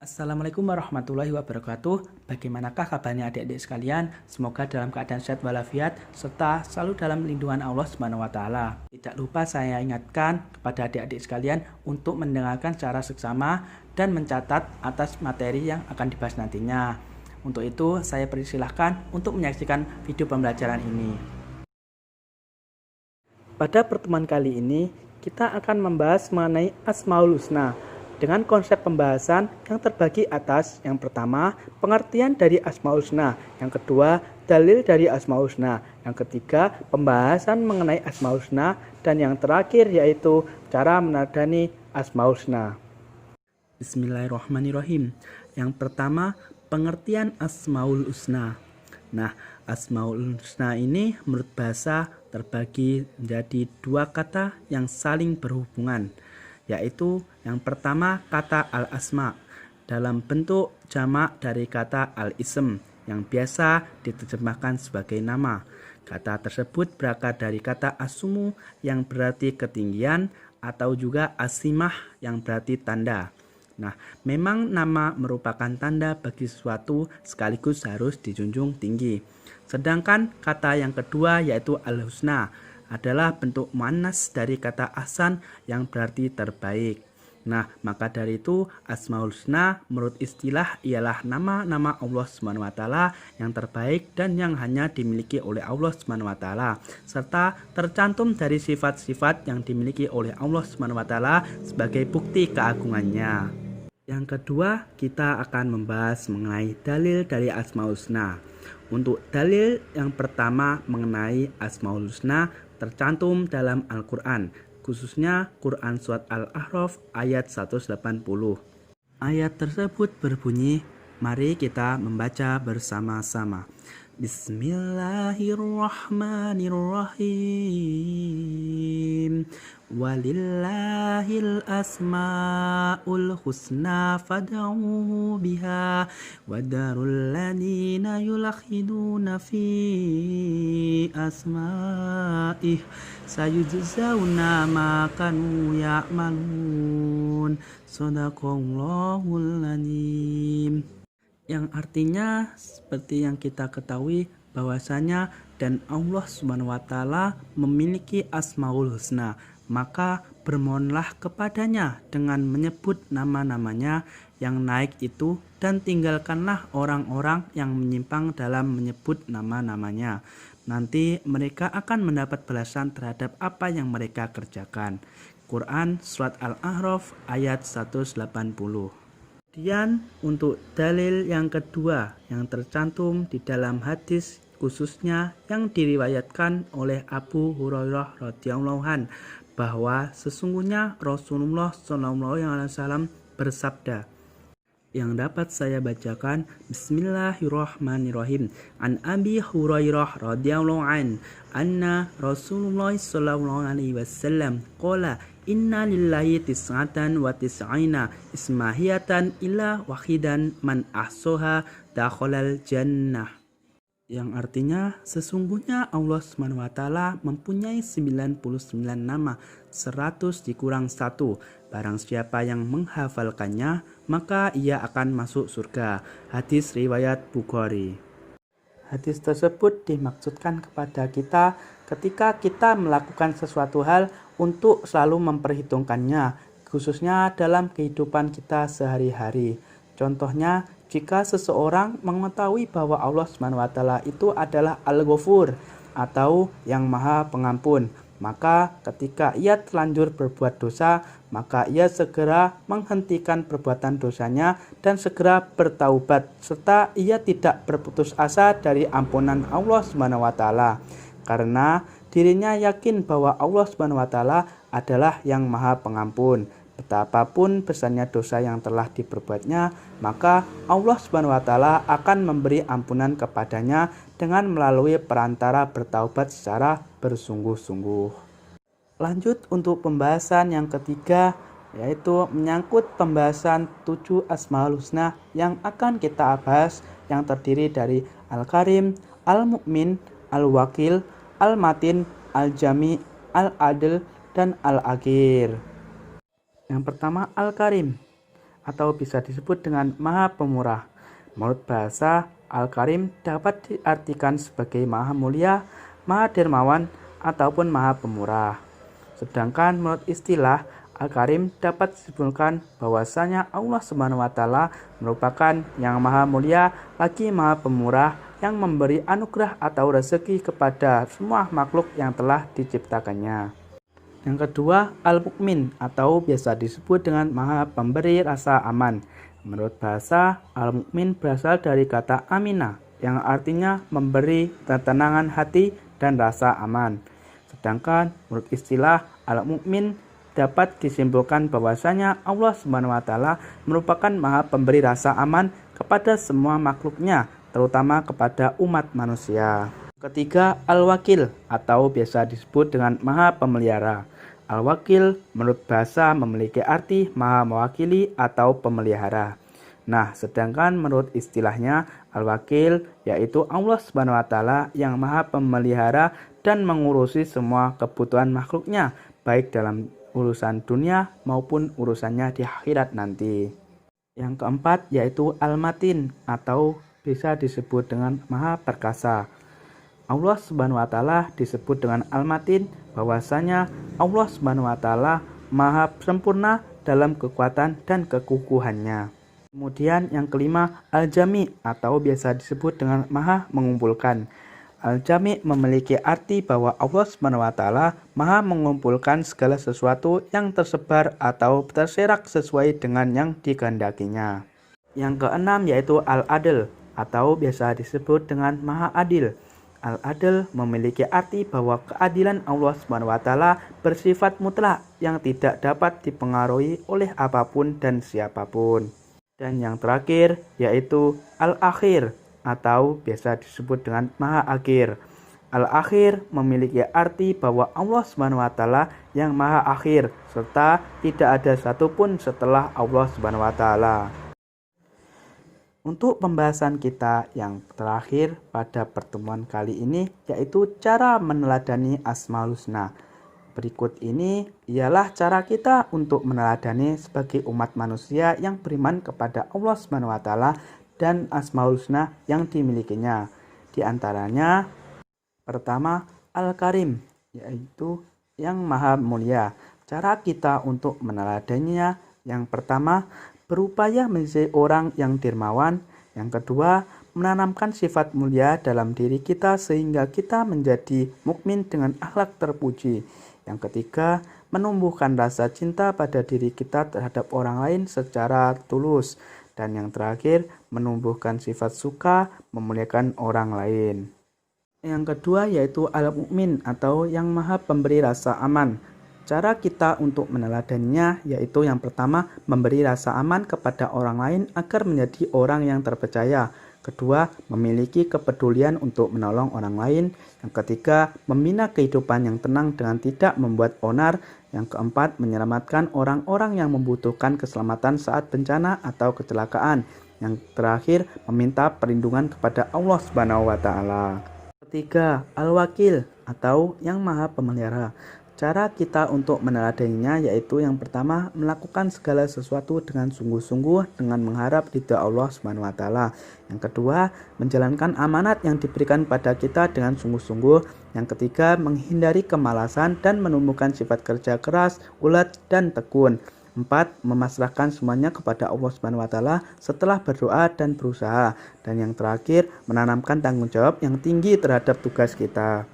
Assalamualaikum warahmatullahi wabarakatuh. Bagaimanakah kabarnya adik-adik sekalian? Semoga dalam keadaan sehat walafiat serta selalu dalam lindungan Allah Subhanahu wa taala. Tidak lupa saya ingatkan kepada adik-adik sekalian untuk mendengarkan secara seksama dan mencatat atas materi yang akan dibahas nantinya. Untuk itu, saya persilahkan untuk menyaksikan video pembelajaran ini. Pada pertemuan kali ini, kita akan membahas mengenai Asmaul Husna dengan konsep pembahasan yang terbagi atas yang pertama, pengertian dari Asmaul Husna, yang kedua, dalil dari Asmaul Husna, yang ketiga, pembahasan mengenai Asmaul Husna, dan yang terakhir yaitu cara meneladani Asmaul Husna. Bismillahirrahmanirrahim. Yang pertama, pengertian Asmaul Husna. Nah, Asmaul Husna ini menurut bahasa terbagi menjadi dua kata yang saling berhubungan, yaitu yang pertama kata al-asma dalam bentuk jamak dari kata al-ism yang biasa diterjemahkan sebagai nama. Kata tersebut berasal dari kata asumu yang berarti ketinggian atau juga asimah yang berarti tanda. Nah, memang nama merupakan tanda bagi sesuatu sekaligus harus dijunjung tinggi. Sedangkan kata yang kedua yaitu al-husna adalah bentuk muannas dari kata ahsan yang berarti terbaik. Nah, maka dari itu Asmaul Husna menurut istilah ialah nama-nama Allah Subhanahu wa taala yang terbaik dan yang hanya dimiliki oleh Allah Subhanahu wa taala, serta tercantum dari sifat-sifat yang dimiliki oleh Allah Subhanahu wa taala sebagai bukti keagungannya. Yang kedua, kita akan membahas mengenai dalil dari Asmaul Husna. Untuk dalil yang pertama mengenai Asmaul Husna tercantum dalam Al-Quran, khususnya Quran Surat Al-A'raf ayat 180. Ayat tersebut berbunyi, mari kita membaca bersama-sama. Bismillahirrahmanirrahim. Walillahil asma'ul husna fad'uhu biha wadarul ladina yulakhiduna fi asma'ih sayujzauna ma kanu ya'malun. Shadaqallahul adzim. Yang artinya seperti yang kita ketahui bahwasanya dan Allah Subhanahu wa taala memiliki Asmaul Husna, maka bermohonlah kepadanya dengan menyebut nama-namanya yang naik itu dan tinggalkanlah orang-orang yang menyimpang dalam menyebut nama-namanya. Nanti mereka akan mendapat balasan terhadap apa yang mereka kerjakan. Quran Surat Al-A'raf ayat 180. Kemudian untuk dalil yang kedua yang tercantum di dalam hadis khususnya yang diriwayatkan oleh Abu Hurairah radhiyallahu anhu bahwa sesungguhnya Rasulullah SAW bersabda, yang dapat saya bacakan, Bismillahirrahmanirrahim. An Abi Hurairah radhiyallahu an anna Rasulullah sallallahu alaihi wasallam qala inna lillahi tis'atan wa tis'ina ismahiyatan illa wahidan man ahsoha dakhalal jannah. Yang artinya sesungguhnya Allah Subhanahu wa taala mempunyai 99 nama, 100 dikurang 1. Barang siapa yang menghafalkannya, maka ia akan masuk surga. Hadis riwayat Bukhari. Hadis tersebut dimaksudkan kepada kita ketika kita melakukan sesuatu hal untuk selalu memperhitungkannya, khususnya dalam kehidupan kita sehari-hari. Contohnya, jika seseorang mengetahui bahwa Allah SWT itu adalah Al-Ghafur atau yang Maha Pengampun, maka ketika ia terlanjur berbuat dosa, maka ia segera menghentikan perbuatan dosanya dan segera bertaubat, serta ia tidak berputus asa dari ampunan Allah SWT, karena dirinya yakin bahwa Allah SWT adalah yang Maha Pengampun. Betapapun besarnya dosa yang telah diperbuatnya, maka Allah SWT akan memberi ampunan kepadanya dengan melalui perantara bertaubat secara bersungguh-sungguh. Lanjut untuk pembahasan yang ketiga, yaitu menyangkut pembahasan 7 Asmaul Husna yang akan kita bahas, yang terdiri dari Al-Karim, Al-Mu'min, Al-Wakil, Al-Matin, Al-Jami, Al-Adil, dan Al-Akhir. Yang pertama Al-Karim. atau bisa disebut dengan Maha Pemurah. Menurut bahasa, Al-Karim dapat diartikan sebagai Maha Mulia, Maha Dermawan, ataupun Maha Pemurah. Sedangkan menurut istilah Al-Karim dapat disebutkan bahwasanya Allah Subhanahu wa taala merupakan yang Maha Mulia lagi Maha Pemurah yang memberi anugerah atau rezeki kepada semua makhluk yang telah diciptakannya. Yang kedua, Al-Mukmin atau biasa disebut dengan Maha Pemberi Rasa Aman. Menurut bahasa, Al-Mukmin berasal dari kata Aminah yang artinya memberi ketenangan hati dan rasa aman. Sedangkan menurut istilah Al-Mukmin dapat disimpulkan bahwasanya Allah Subhanahu wa taala merupakan Maha Pemberi rasa aman kepada semua makhluknya, terutama kepada umat manusia. Ketiga, Al-Wakil atau biasa disebut dengan Maha Pemelihara. Al-Wakil menurut bahasa memiliki arti maha mewakili atau pemelihara. Nah, sedangkan menurut istilahnya Al-Wakil yaitu Allah Subhanahu wa taala yang Maha Pemelihara dan mengurusi semua kebutuhan makhluknya, baik dalam urusan dunia maupun urusannya di akhirat nanti. Yang keempat yaitu Al-Matin atau bisa disebut dengan Maha Perkasa. Allah Subhanahu wa taala disebut dengan Al-Matin bahwasanya Allah Subhanahu wa taala Maha sempurna dalam kekuatan dan kekukuhannya. Kemudian yang kelima, Al-Jami atau biasa disebut dengan Maha Mengumpulkan. Al-Jami memiliki arti bahwa Allah Subhanahu wa taala Maha mengumpulkan segala sesuatu yang tersebar atau terserak sesuai dengan yang dikehendakinya. Yang keenam yaitu Al-Adl atau biasa disebut dengan Maha Adil. Al-Adl memiliki arti bahwa keadilan Allah Subhanahu wa taala bersifat mutlak yang tidak dapat dipengaruhi oleh apapun dan siapapun. Dan yang terakhir yaitu Al-Akhir atau biasa disebut dengan Maha Akhir. Al-Akhir memiliki arti bahwa Allah Subhanahu wa taala yang Maha Akhir serta tidak ada satupun setelah Allah Subhanahu wa taala. Untuk pembahasan kita yang terakhir pada pertemuan kali ini yaitu cara meneladani Asmaul Husna. Berikut ini ialah cara kita untuk meneladani sebagai umat manusia yang beriman kepada Allah Subhanahu wa taala dan Asmaul Husna yang dimilikinya. Di antaranya pertama Al-Karim yaitu yang Maha Mulia. Cara kita untuk meneladaninya yang pertama berupaya menjadi orang yang dermawan. Yang kedua, menanamkan sifat mulia dalam diri kita sehingga kita menjadi mukmin dengan akhlak terpuji. Yang ketiga, menumbuhkan rasa cinta pada diri kita terhadap orang lain secara tulus. Dan yang terakhir, menumbuhkan sifat suka memuliakan orang lain. Yang kedua yaitu Al-Mukmin atau yang Maha Pemberi Rasa Aman. Cara kita untuk meneladaninya yaitu yang pertama memberi rasa aman kepada orang lain agar menjadi orang yang terpercaya. Kedua, memiliki kepedulian untuk menolong orang lain. Yang ketiga, membina kehidupan yang tenang dengan tidak membuat onar. Yang keempat, menyelamatkan orang-orang yang membutuhkan keselamatan saat bencana atau kecelakaan. Yang terakhir, meminta perlindungan kepada Allah Subhanahu wa taala. Ketiga, Al-Wakil atau yang Maha Pemelihara. Cara kita untuk meneladaninya yaitu yang pertama melakukan segala sesuatu dengan sungguh-sungguh dengan mengharap ridha Allah Subhanahu wa taala. Yang kedua, menjalankan amanat yang diberikan pada kita dengan sungguh-sungguh. Yang ketiga, menghindari kemalasan dan menumbuhkan sifat kerja keras, ulet dan tekun. 4. Memasrahkan semuanya kepada Allah Subhanahu wa taala setelah berdoa dan berusaha. Dan yang terakhir, menanamkan tanggung jawab yang tinggi terhadap tugas kita.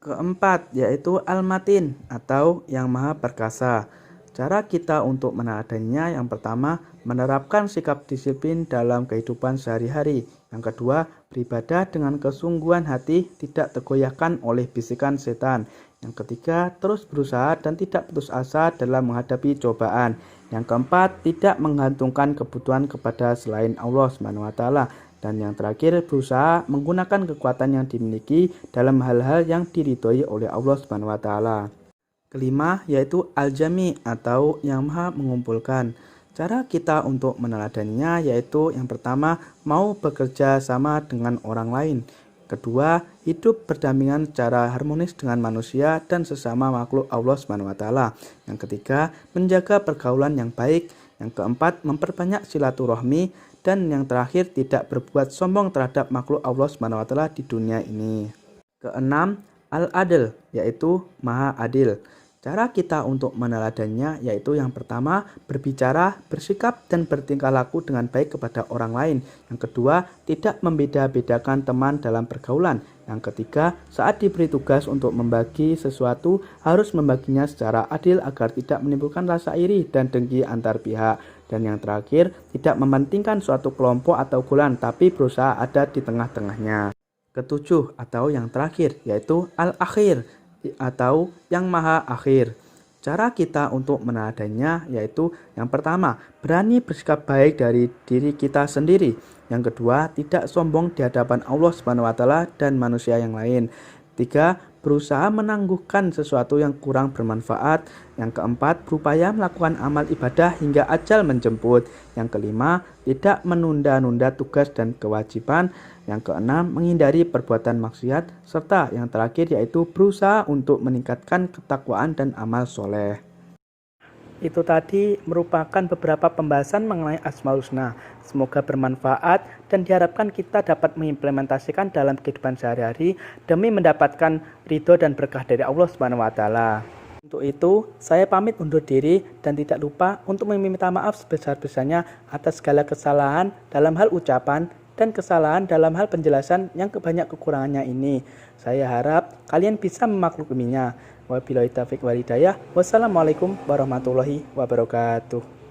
Keempat, yaitu Al-Matin atau yang Maha Perkasa. Cara kita untuk meneladaninya yang pertama, menerapkan sikap disiplin dalam kehidupan sehari-hari. Yang kedua, beribadah dengan kesungguhan hati, tidak tergoyahkan oleh bisikan setan. Yang ketiga, terus berusaha dan tidak putus asa dalam menghadapi cobaan. Yang keempat, tidak menggantungkan kebutuhan kepada selain Allah Subhanahu wa taala. Dan yang terakhir, berusaha menggunakan kekuatan yang dimiliki dalam hal-hal yang diridhoi oleh Allah Subhanahu wa taala. Kelima, yaitu Al-Jami atau yang Maha Mengumpulkan. Cara kita untuk meneladaninya yaitu yang pertama, mau bekerja sama dengan orang lain. Kedua, hidup berdampingan secara harmonis dengan manusia dan sesama makhluk Allah Subhanahu wa taala. Yang ketiga, menjaga pergaulan yang baik. Yang keempat, memperbanyak silaturahmi. Dan yang terakhir, tidak berbuat sombong terhadap makhluk Allah SWT di dunia ini. Keenam, al-adl, yaitu maha adil. Cara kita untuk meneladaninya yaitu yang pertama, berbicara, bersikap, dan bertingkah laku dengan baik kepada orang lain. Yang kedua, tidak membeda-bedakan teman dalam pergaulan. Yang ketiga, saat diberi tugas untuk membagi sesuatu, harus membaginya secara adil agar tidak menimbulkan rasa iri dan dengki antar pihak. Dan yang terakhir, tidak mementingkan suatu kelompok atau golongan, tapi berusaha ada di tengah-tengahnya. Ketujuh atau yang terakhir yaitu al-akhir atau yang maha akhir. Cara kita untuk meneladaninya yaitu yang pertama, berani bersikap baik dari diri kita sendiri. Yang kedua, tidak sombong di hadapan Allah SWT dan manusia yang lain. Tiga, berusaha menangguhkan sesuatu yang kurang bermanfaat. Yang keempat, berupaya melakukan amal ibadah hingga ajal menjemput. Yang kelima, tidak menunda-nunda tugas dan kewajiban. Yang keenam, menghindari perbuatan maksiat. Serta yang terakhir yaitu berusaha untuk meningkatkan ketakwaan dan amal soleh. Itu tadi merupakan beberapa pembahasan mengenai Asmaul Husna. Semoga bermanfaat dan diharapkan kita dapat mengimplementasikan dalam kehidupan sehari-hari demi mendapatkan ridho dan berkah dari Allah SWT. Untuk itu, saya pamit undur diri dan tidak lupa untuk meminta maaf sebesar-besarnya atas segala kesalahan dalam hal ucapan dan kesalahan dalam hal penjelasan yang banyak kekurangannya ini. Saya harap kalian bisa memakluminya. Wabillahi taufiq wal hidayah. Wassalamualaikum warahmatullahi wabarakatuh.